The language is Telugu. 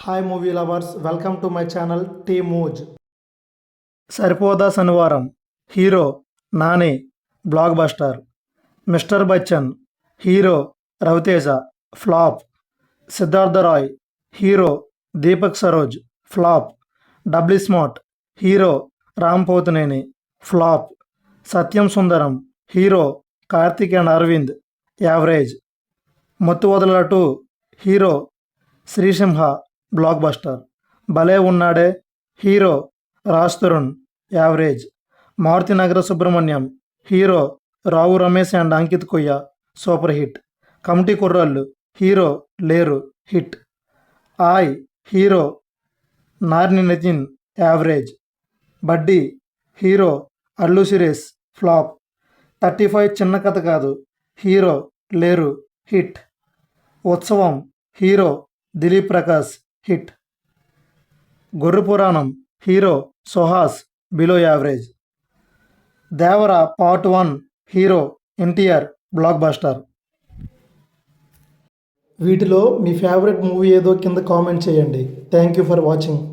Hi movie lovers, welcome to my channel T Muse. Saripodhaa Sanivaaram hero Nani blockbuster. Mister Bachchan hero Raviteja flop. Siddhartha Roy hero Deepak Saroj flop. Double smart hero Ram Pothineni flop. Satyam Sundaram hero Karthik and Aravind average. Mathu Vadalara 2 hero Srisimha blockbuster. Bhale Unnade hero Raj Tarun average. Maruti Nagar Subramanyam hero Rao Ramesh and Ankith Koyya super hit. Committee Kurrallu hero లేరు hit. Aay hero Narni Nitin average. బడ్డీ హీరో అల్లు సురేష్ ఫ్లాప్. 35 చిన్న కథ కాదు హీరో లేరు హిట్. ఉత్సవం hero Dilip Prakash hit. Gorre Puranam hero Suhas below average. Devara part 1 hero NTR blockbuster. వీటిలో మీ ఫేవరెట్ మూవీ ఏదో కింద కామెంట్ చేయండి. Thank you for watching.